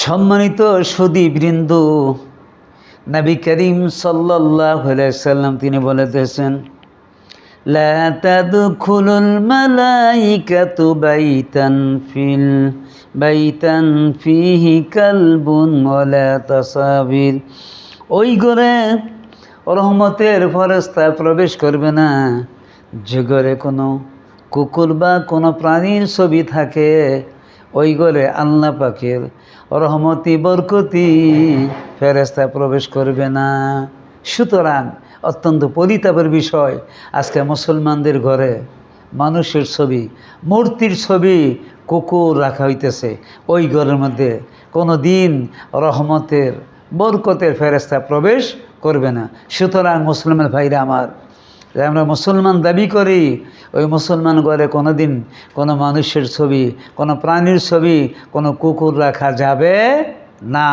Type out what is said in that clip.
সম্মানিত সুধীবৃন্দ, নবী করিম সাল্লাল্লাহু আলাইহি সাল্লাম তিনি বলেছেন, লা তাদখুলুল মালাইকাতু বাইতান ফিহি কালবুন ওয়ালা তাসাবির। ওই ঘরে রহমতের ফেরেশতা প্রবেশ করবে না যে ঘরে কোনো কুকুর বা কোনো প্রাণীর ছবি থাকে। ওই ঘরে আল্লাহ পাকের রহমতি বরকতি ফেরেশতা প্রবেশ করবে না। সুতরাং অত্যন্ত পরিতাপের বিষয়, আজকে মুসলমানদের ঘরে মানুষের ছবি, মূর্তির ছবি, কুকুর রাখা হইতেছে। ওই ঘরের মধ্যে কোনো দিন রহমতের বরকতের ফেরেশতা প্রবেশ করবে না। সুতরাং মুসলমান ভাইরা আমার, আমরা মুসলমান দাবি করি, ওই মুসলমান ঘরে কোনো দিন কোনো মানুষের ছবি, কোনো প্রাণীর ছবি, কোনো কুকুর রাখা যাবে না।